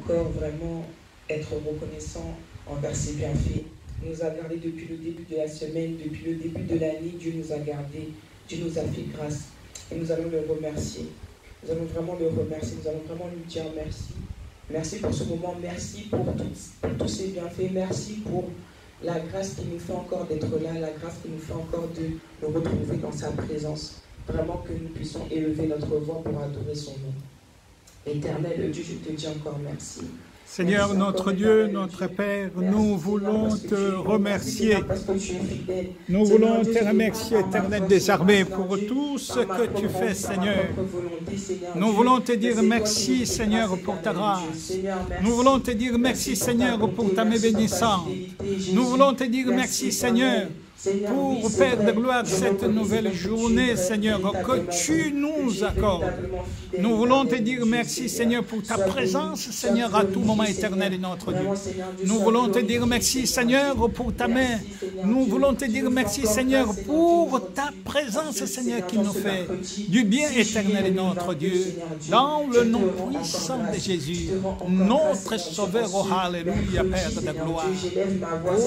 encore vraiment être reconnaissant envers ses bienfaits. Il nous a gardés depuis le début de la semaine, depuis le début de l'année. Dieu nous a gardés, Dieu nous a fait grâce. Et nous allons le remercier. Nous allons vraiment le remercier, nous allons vraiment lui dire merci. Merci pour ce moment, merci pour tous ces bienfaits, merci pour la grâce qui nous fait encore d'être là, la grâce qui nous fait encore de nous retrouver dans sa présence. Vraiment que nous puissions élever notre voix pour adorer son nom. Éternel Dieu, je te dis encore merci. Seigneur, notre Dieu, notre Père, nous voulons te remercier. Nous voulons te remercier, Éternel des armées, pour tout ce que tu fais, Seigneur. Nous voulons te dire merci, Seigneur, pour ta grâce. Nous voulons te dire merci, Seigneur, pour ta main bénissante. Nous voulons te dire merci, Seigneur, pour, Père de gloire, cette nouvelle journée, Seigneur, que tu nous accordes. Nous voulons te dire merci, Seigneur, pour ta présence, Seigneur, à tout moment éternel et notre Dieu. Nous voulons te dire merci, Seigneur, pour ta main. Nous voulons te dire merci, Seigneur, pour ta présence, Seigneur, qui nous fait du bien éternel et notre Dieu. Dans le nom puissant de Jésus, notre Sauveur, oh Alléluia, Père de gloire.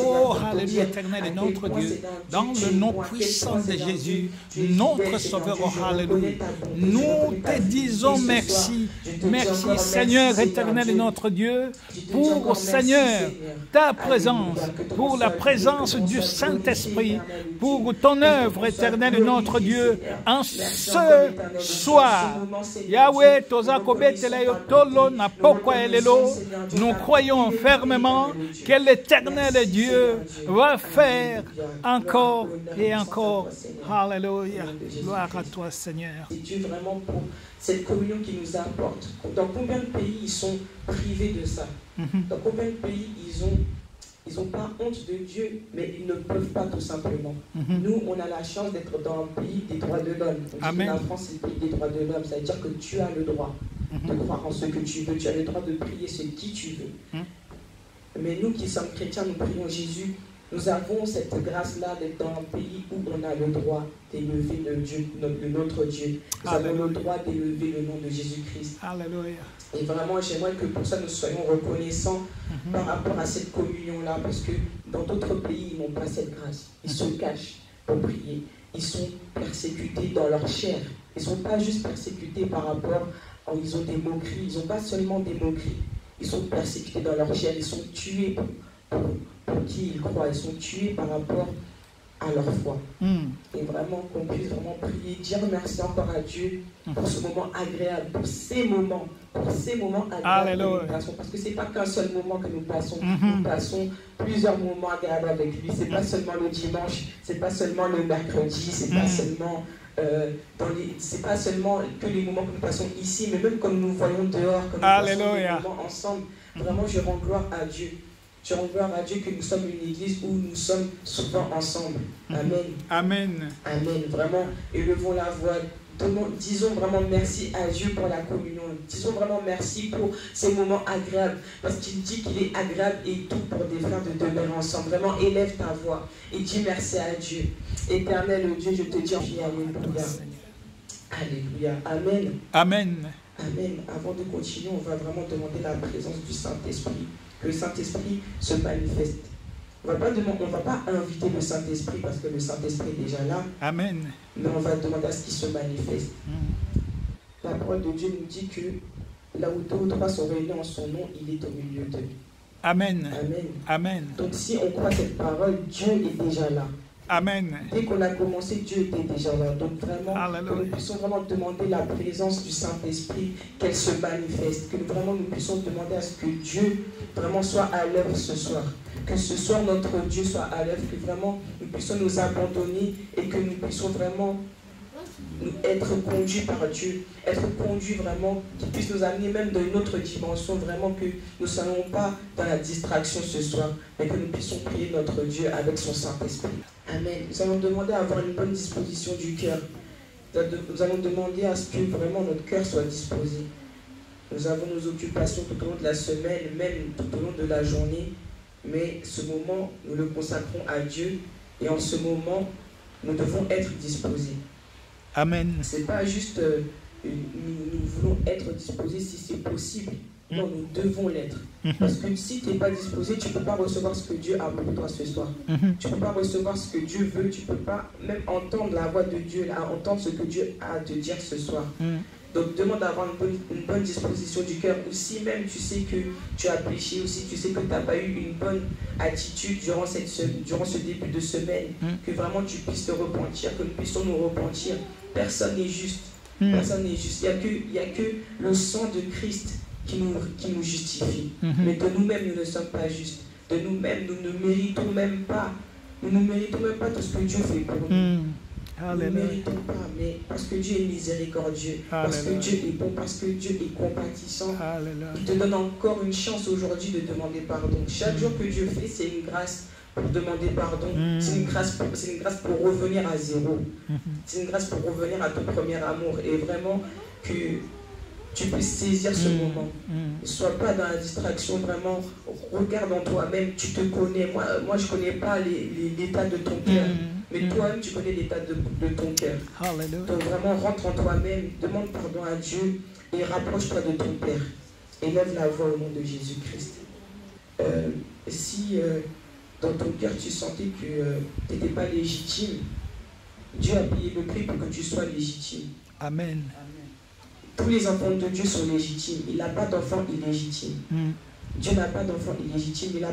Oh Alléluia, éternel et notre Dieu. Dans le nom puissant de Jésus, notre Sauveur, oh Alléluia. Nous te disons merci. Merci, Seigneur éternel et notre Dieu, pour, Seigneur, ta présence, pour la présence du Saint-Esprit, pour ton œuvre éternelle et notre Dieu, en ce soir. Yahweh, nous croyons fermement que l'éternel Dieu va faire encore et encore. Alléluia. Gloire à toi, Seigneur. C'est Dieu vraiment pour cette communion qui nous apporte. Dans combien de pays ils sont privés de ça? Dans combien de pays ils n'ont pas honte de Dieu, mais ils ne peuvent pas tout simplement. Nous, on a la chance d'être dans un pays des droits de l'homme. La France, c'est le pays des droits de l'homme. Ça veut dire que tu as le droit de croire en ce que tu veux. Tu as le droit de prier ce qui tu veux. Mais nous qui sommes chrétiens, nous prions Jésus. Nous avons cette grâce-là d'être dans un pays où on a le droit d'élever notre Dieu. Nous avons le droit d'élever le nom de Jésus-Christ. Alléluia. Et vraiment, j'aimerais que pour ça, nous soyons reconnaissants par rapport à cette communion-là, parce que dans d'autres pays, ils n'ont pas cette grâce. Ils se cachent pour prier. Ils sont persécutés dans leur chair. Ils ne sont pas juste persécutés par rapport à... Ils ont des moqueries. Ils n'ont pas seulement des moqueries. Ils sont persécutés dans leur chair. Ils sont tués pour qui ils croient. Ils sont tués par rapport à leur foi. Et vraiment qu'on puisse vraiment prier, dire merci encore à Dieu pour ce moment agréable, pour ces moments agréables que nous passons. Parce que ce n'est pas qu'un seul moment que nous passons. Nous passons plusieurs moments agréables avec lui. Ce n'est pas seulement le dimanche, ce n'est pas seulement le mercredi, c'est pas seulement... c'est pas seulement que les moments que nous passons ici, mais même quand nous nous voyons dehors, quand nous passons des moments ensemble. Vraiment, je rends gloire à Dieu. Je rends gloire à Dieu que nous sommes une église où nous sommes souvent ensemble. Amen. Amen. Amen. Vraiment, élevons la voix. Disons vraiment merci à Dieu pour la communion. Disons vraiment merci pour ces moments agréables. Parce qu'il dit qu'il est agréable et tout pour des frères de demeurer ensemble. Vraiment, élève ta voix et dis merci à Dieu. Éternel Dieu, je te dis Alléluia. Alléluia. Amen. Amen. Amen. Avant de continuer, on va vraiment demander la présence du Saint-Esprit. Que le Saint-Esprit se manifeste. On ne va pas inviter le Saint-Esprit parce que le Saint-Esprit est déjà là. Amen. Mais on va demander à ce qu'il se manifeste. La parole de Dieu nous dit que là où deux ou trois sont réunis en son nom, il est au milieu d'eux. Amen. Amen. Amen. Donc si on croit cette parole, Dieu est déjà là. Amen. Dès qu'on a commencé, Dieu était déjà là. Donc vraiment, que nous puissions vraiment demander la présence du Saint-Esprit, qu'elle se manifeste. Que vraiment nous puissions demander à ce que Dieu vraiment soit à l'œuvre ce soir. Que ce soir notre Dieu soit à l'œuvre. Que vraiment nous puissions nous abandonner et que nous puissions vraiment être conduits par Dieu. Être conduits vraiment, qu'il puisse nous amener même dans une autre dimension. Vraiment que nous ne soyons pas dans la distraction ce soir, mais que nous puissions prier notre Dieu avec son Saint-Esprit. Amen. Nous allons demander à avoir une bonne disposition du cœur. Nous allons demander à ce que vraiment notre cœur soit disposé. Nous avons nos occupations tout au long de la semaine, même tout au long de la journée. Mais ce moment, nous le consacrons à Dieu. Et en ce moment, nous devons être disposés. Amen. Ce n'est pas juste nous voulons être disposés si c'est possible. Non, nous devons l'être. Parce que si tu n'es pas disposé, tu ne peux pas recevoir ce que Dieu a pour toi ce soir. Tu ne peux pas recevoir ce que Dieu veut. Tu ne peux pas même entendre la voix de Dieu, entendre ce que Dieu a à te dire ce soir. Donc demande d'avoir une bonne disposition du cœur. Ou si même tu sais que tu as péché, ou si tu sais que tu n'as pas eu une bonne attitude durant ce début de semaine, que vraiment tu puisses te repentir, que nous puissions nous repentir. Personne n'est juste. Personne n'est juste. Il n'y a que le sang de Christ qui nous justifie. Mais de nous-mêmes, nous ne sommes pas justes. De nous-mêmes, nous ne méritons même pas. Nous ne méritons même pas tout ce que Dieu fait pour nous. Nous ne méritons pas, mais parce que Dieu est miséricordieux, parce que Dieu est bon, parce que Dieu est compatissant. Il te donne encore une chance aujourd'hui de demander pardon. Chaque jour que Dieu fait, c'est une grâce pour demander pardon. C'est une grâce pour revenir à zéro. C'est une grâce pour revenir à ton premier amour. Et vraiment que tu puisses saisir ce moment. Ne sois pas dans la distraction, vraiment. Regarde en toi-même, tu te connais. Moi je ne connais pas l'état de ton cœur. Mais toi-même, tu connais l'état de ton cœur. Donc vraiment, rentre en toi-même, demande pardon à Dieu et rapproche-toi de ton Père. Et lève la voix au nom de Jésus-Christ. Si dans ton cœur, tu sentais que tu n'étais pas légitime, Dieu a payé le prix pour que tu sois légitime. Amen. Tous les enfants de Dieu sont légitimes. Il n'a pas d'enfant illégitime. Dieu n'a pas d'enfant illégitime.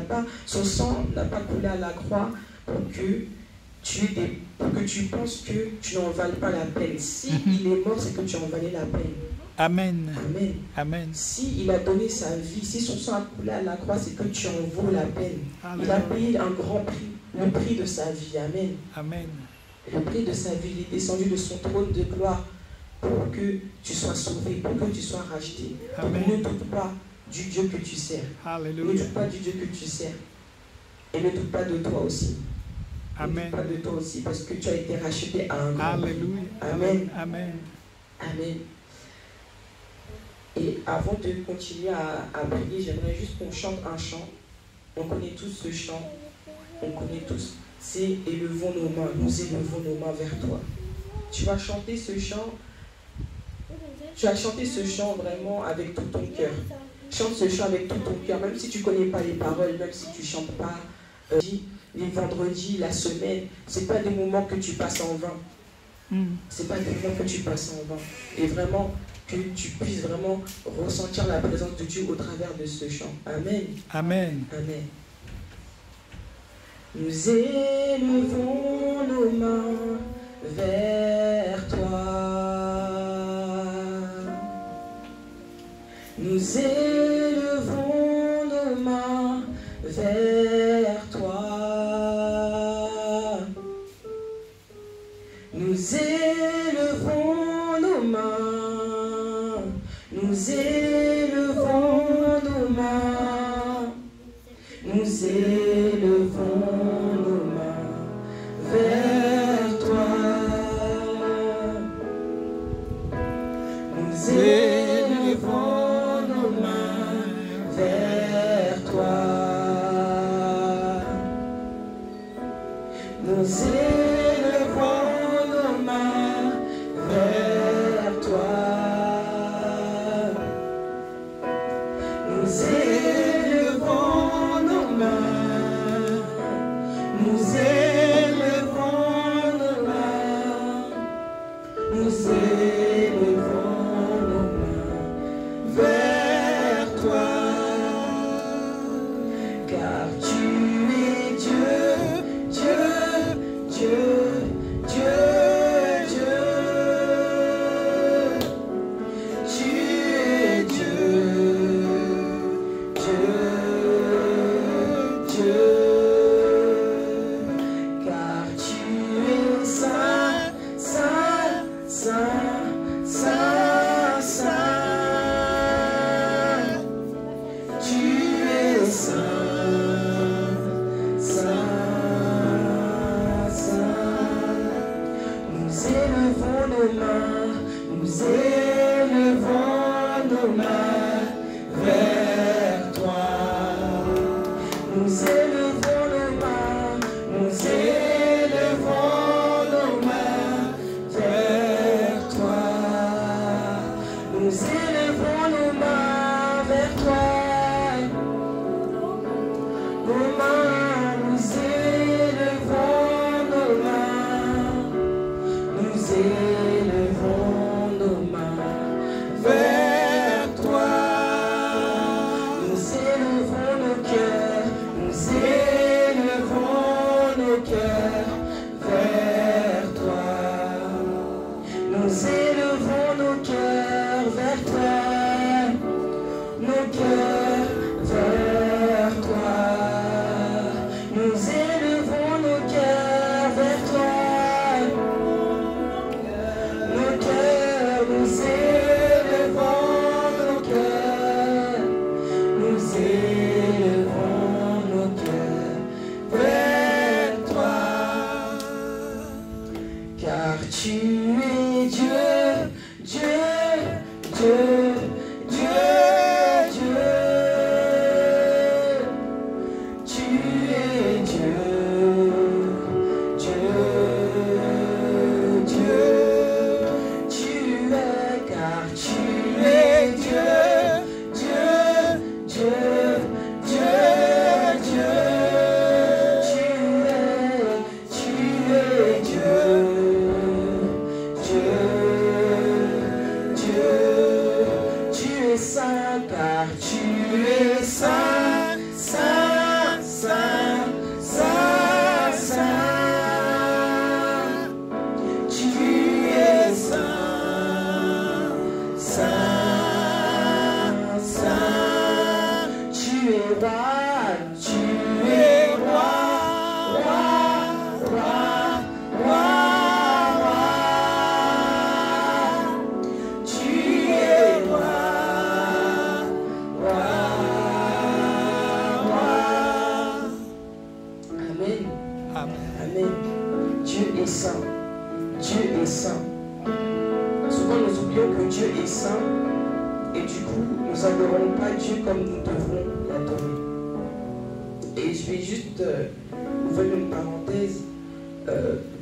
Son sang n'a pas coulé à la croix pour que tu penses que tu n'en vales pas la peine. Si il est mort, c'est que tu en valais la peine. Amen. Amen. Amen. Si il a donné sa vie, si son sang a coulé à la croix, c'est que tu en vaux la peine. Amen. Il a payé un grand prix, le prix de sa vie. Amen. Amen. Le prix de sa vie, il est descendu de son trône de gloire pour que tu sois sauvé, pour que tu sois racheté. Amen. Donc ne doute pas du Dieu que tu sers. Alléluia. Ne doute pas du Dieu que tu sers. Et ne doute pas de toi aussi. Amen. Pas de toi aussi, parce que tu as été racheté à un grand prix. Alléluia. Amen. Amen. Amen. Et avant de continuer à prier, j'aimerais juste qu'on chante un chant. On connaît tous ce chant. On connaît tous. C'est élevons nos mains. Nous élevons nos mains vers toi. Tu vas chanter ce chant. Tu vas chanter ce chant vraiment avec tout ton cœur. Chante ce chant avec tout ton cœur, même si tu ne connais pas les paroles, même si tu ne chantes pas. Les vendredis, la semaine, ce n'est pas des moments que tu passes en vain. Ce n'est pas des moments que tu passes en vain. Et vraiment, que tu puisses vraiment ressentir la présence de Dieu au travers de ce chant. Amen. Amen. Amen. Nous élevons nos mains vers toi. Nous élevons nos mains vers toi. Nous élevons nos mains. Nous élevons nos mains. Nous élevons nos mains vers toi. Nous élevons nos mains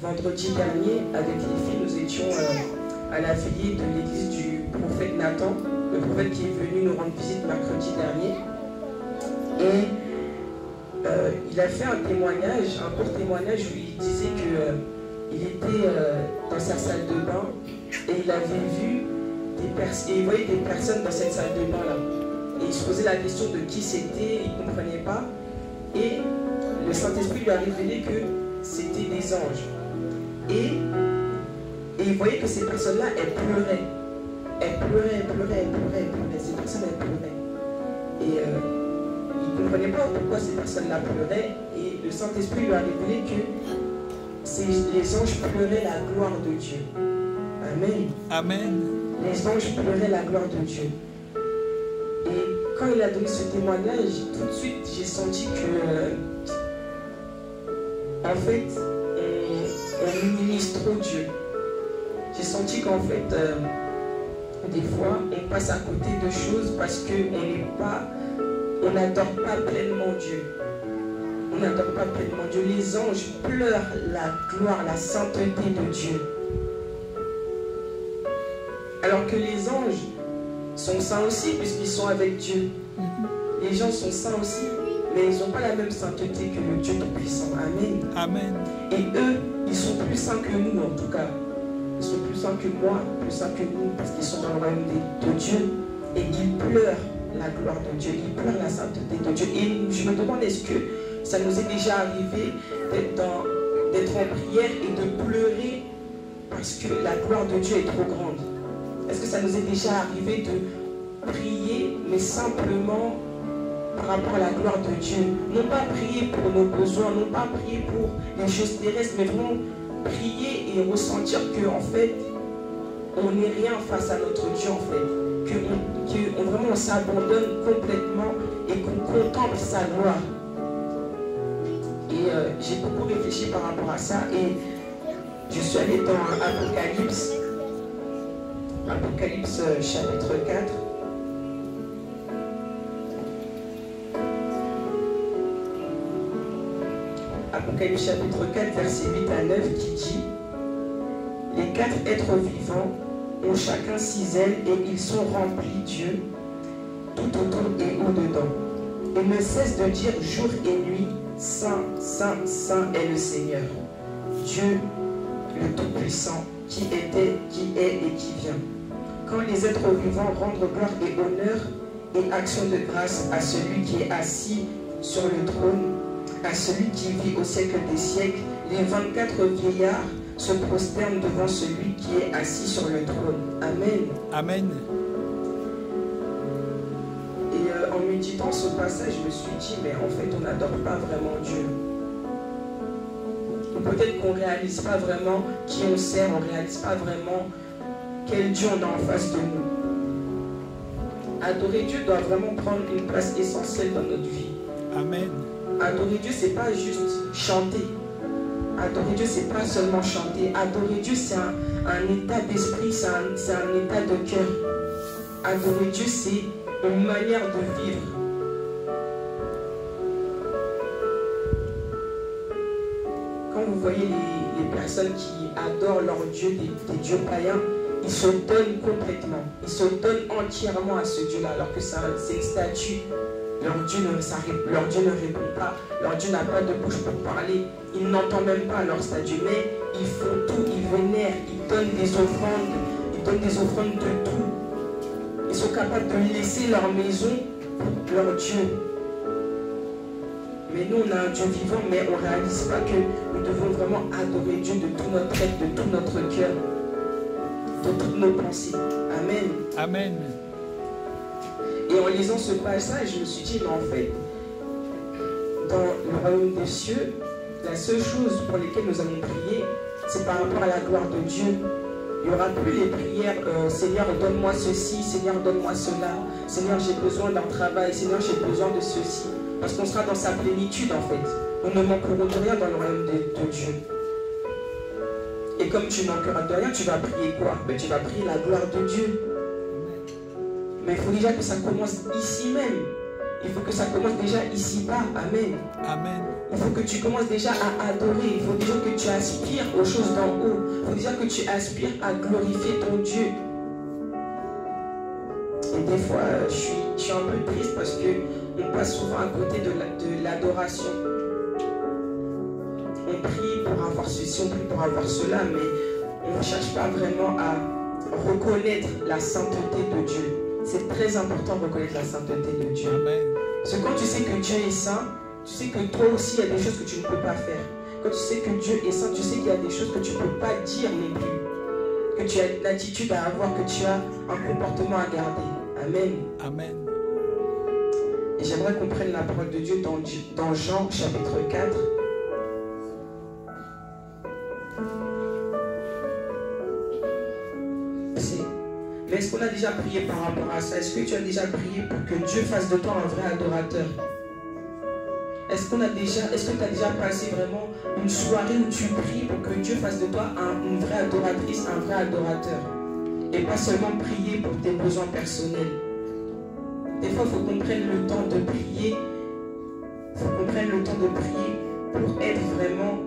Vendredi dernier, avec les filles, nous étions à la veillée de l'église du prophète Nathan, le prophète qui est venu nous rendre visite mercredi dernier. Et il a fait un témoignage, un court témoignage où il disait qu'il était dans sa salle de bain et il avait vu il voyait des personnes dans cette salle de bain là. Et il se posait la question de qui c'était, il ne comprenait pas. Et le Saint-Esprit lui a révélé que c'était des anges. Et il voyait que ces personnes-là, elles pleuraient. Elles pleuraient. Ces personnes, elles pleuraient. Et il ne comprenait pas pourquoi ces personnes-là pleuraient. Et le Saint-Esprit lui a révélé que les anges pleuraient la gloire de Dieu. Amen. Amen. Les anges pleuraient la gloire de Dieu. Et quand il a donné ce témoignage, tout de suite, j'ai senti que, en fait, on minimise trop Dieu. J'ai senti qu'en fait, des fois, on passe à côté de choses parce qu'on n'adore pas pleinement Dieu. On n'adore pas pleinement Dieu. Les anges pleurent la gloire, la sainteté de Dieu. Alors que les anges sont saints aussi puisqu'ils sont avec Dieu. Les gens sont saints aussi, mais ils n'ont pas la même sainteté que le Dieu Tout-Puissant. Amen. Amen. Et eux, ils sont plus saints que nous en tout cas. Ils sont plus saints que moi, plus saints que nous, parce qu'ils sont dans le royaume de Dieu. Et ils pleurent la gloire de Dieu, ils pleurent la sainteté de Dieu. Et je me demande, est-ce que ça nous est déjà arrivé d'être en prière et de pleurer parce que la gloire de Dieu est trop grande? Est-ce que ça nous est déjà arrivé de prier, mais simplement par rapport à la gloire de Dieu? Non pas prier pour nos besoins, non pas prier pour les choses terrestres, mais vraiment prier et ressentir qu'en fait, on n'est rien face à notre Dieu en fait. Que vraiment on s'abandonne complètement et qu'on contemple sa gloire. Et j'ai beaucoup réfléchi par rapport à ça et je suis allé dans Apocalypse. Apocalypse chapitre 4. Apocalypse chapitre 4, verset 8 à 9 qui dit: les quatre êtres vivants ont chacun 6 ailes et ils sont remplis Dieu tout autour et au-dedans. Et ne cessent de dire jour et nuit: Saint, Saint, Saint est le Seigneur, Dieu le Tout-Puissant, qui était, qui est et qui vient. Quand les êtres vivants rendent gloire et honneur et action de grâce à celui qui est assis sur le trône, à celui qui vit au siècle des siècles, les 24 vieillards se prosternent devant celui qui est assis sur le trône. Amen. Amen. Et en méditant ce passage, je me suis dit, mais en fait, on n'adore pas vraiment Dieu. Ou peut-être qu'on ne réalise pas vraiment qui on sert, on ne réalise pas vraiment quel Dieu on a en face de nous. Adorer Dieu doit vraiment prendre une place essentielle dans notre vie. Amen. Adorer Dieu, c'est pas juste chanter. Adorer Dieu, c'est pas seulement chanter. Adorer Dieu, c'est un état d'esprit, c'est un état de cœur. Adorer Dieu, c'est une manière de vivre. Quand vous voyez les personnes qui adorent leur Dieu, des dieux païens, ils se donnent complètement. Ils se donnent entièrement à ce Dieu-là, alors que c'est une statue. Leur Dieu ne répond pas. Leur Dieu n'a pas de bouche pour parler. Ils n'entendent même pas leur statue. Mais ils font tout, ils vénèrent, ils donnent des offrandes. Ils donnent des offrandes de tout. Ils sont capables de laisser leur maison pour leur Dieu. Mais nous, on a un Dieu vivant, mais on ne réalise pas que nous devons vraiment adorer Dieu de tout notre être, de tout notre cœur, de toutes nos pensées. Amen. Amen. Et en lisant ce passage, je me suis dit, mais en fait, dans le royaume des cieux, la seule chose pour laquelle nous allons prier, c'est par rapport à la gloire de Dieu. Il n'y aura plus les prières, Seigneur, donne-moi ceci, Seigneur, donne-moi cela, Seigneur, j'ai besoin d'un travail, Seigneur, j'ai besoin de ceci. Parce qu'on sera dans sa plénitude, en fait. Nous ne manquerons de rien dans le royaume de Dieu. Et comme tu manqueras de rien, tu vas prier quoi? Ben, tu vas prier la gloire de Dieu. Mais il faut déjà que ça commence ici même. Il faut que ça commence déjà ici-bas. Amen. Amen. Il faut que tu commences déjà à adorer. Il faut déjà que tu aspires aux choses d'en haut. Il faut déjà que tu aspires à glorifier ton Dieu. Et des fois, je suis un peu triste parce qu'on passe souvent à côté de l'adoration. On prie pour avoir ceci, on prie pour avoir cela, mais on ne cherche pas vraiment à reconnaître la sainteté de Dieu. C'est très important de reconnaître la sainteté de Dieu. Amen. Parce que quand tu sais que Dieu est saint, tu sais que toi aussi, il y a des choses que tu ne peux pas faire. Quand tu sais que Dieu est saint, tu sais qu'il y a des choses que tu ne peux pas dire non plus. Que tu as une attitude à avoir, que tu as un comportement à garder. Amen. Amen. Et j'aimerais qu'on prenne la parole de Dieu dans Jean chapitre 4. Mais est-ce qu'on a déjà prié par rapport à ça? Est-ce que tu as déjà prié pour que Dieu fasse de toi un vrai adorateur? Est-ce que tu as déjà passé vraiment une soirée où tu pries pour que Dieu fasse de toi une vraie adoratrice, un vrai adorateur? Et pas seulement prier pour tes besoins personnels. Des fois, il faut qu'on prenne le temps de prier. Il faut qu'on prenne le temps de prier pour être vraiment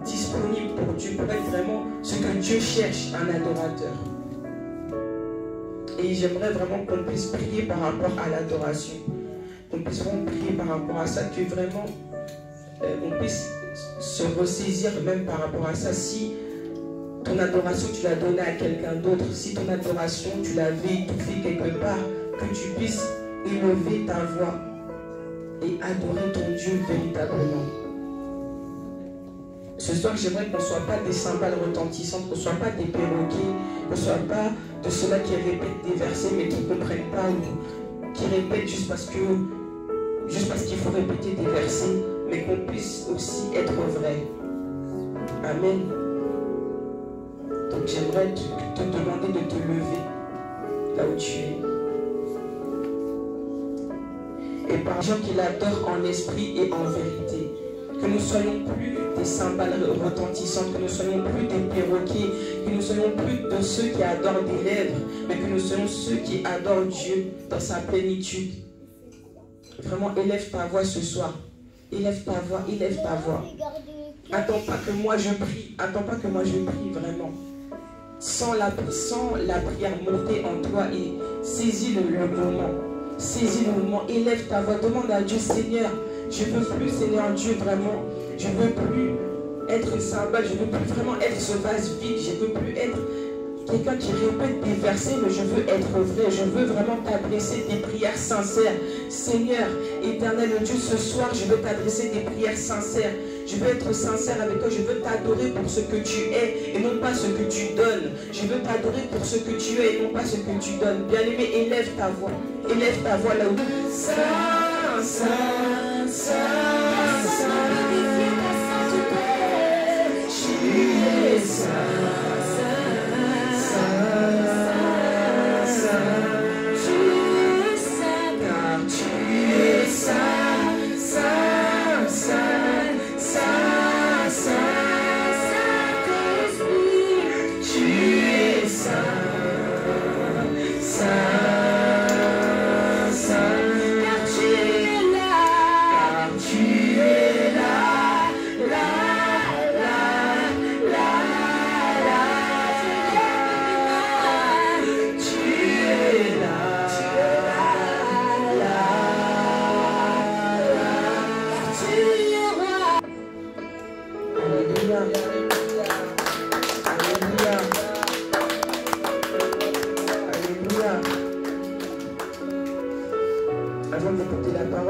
disponible pour Dieu, pour être vraiment ce que Dieu cherche, un adorateur. Et j'aimerais vraiment qu'on puisse prier par rapport à l'adoration. Qu'on puisse vraiment prier par rapport à ça, que vraiment on puisse se ressaisir même par rapport à ça. Si ton adoration, tu l'as donnée à quelqu'un d'autre, si ton adoration, tu l'avais étouffée quelque part, que tu puisses élever ta voix et adorer ton Dieu véritablement. Ce soir, j'aimerais qu'on ne soit pas des cymbales retentissantes, qu'on ne soit pas des perroquets, qu'on ne soit pas de ceux-là qui répètent des versets mais qui ne comprennent pas ou qui répètent juste parce qu'il faut répéter des versets, mais qu'on puisse aussi être vrai. Amen. Donc j'aimerais te demander de te lever là où tu es. Et par gens qui l'adorent en esprit et en vérité. Que nous ne soyons plus des cymbales retentissantes, que nous ne soyons plus des perroquets, que nous ne soyons plus de ceux qui adorent des lèvres, mais que nous soyons ceux qui adorent Dieu dans sa plénitude. Vraiment, élève ta voix ce soir. Élève ta voix, élève ta voix. Attends pas que moi je prie, attends pas que moi je prie vraiment. Sans la prière monter en toi et saisis le moment. Saisis le moment, élève ta voix, demande à Dieu, Seigneur, je ne veux plus, Seigneur Dieu, vraiment, je ne veux plus être une cymbale, je ne veux plus vraiment être ce vase vide, je ne veux plus être quelqu'un qui répète des versets, mais je veux être vrai, je veux vraiment t'adresser des prières sincères. Seigneur, éternel Dieu, ce soir, je veux t'adresser des prières sincères. Je veux être sincère avec toi, je veux t'adorer pour ce que tu es et non pas ce que tu donnes. Je veux t'adorer pour ce que tu es et non pas ce que tu donnes. Bien-aimé, élève ta voix là où tu es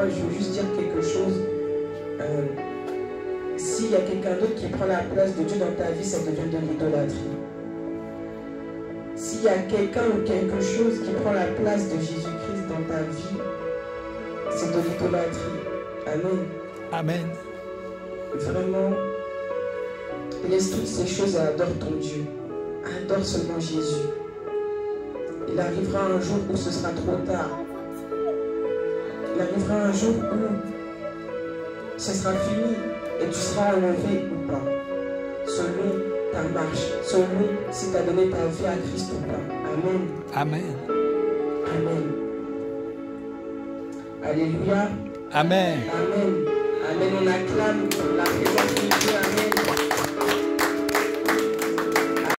moi, je veux juste dire quelque chose. S'il y a quelqu'un d'autre qui prend la place de Dieu dans ta vie, ça devient de l'idolâtrie. S'il y a quelqu'un ou quelque chose qui prend la place de Jésus-Christ dans ta vie, c'est de l'idolâtrie. Amen. Amen. Vraiment, laisse toutes ces choses et adore ton Dieu. Adore seulement Jésus. Il arrivera un jour où ce sera trop tard. Il arrivera un jour où ce sera fini et tu seras enlevé ou pas. Selon ta marche, selon si tu as donné ta vie à Christ ou pas. Amen. Amen. Amen. Alléluia. Amen. Amen.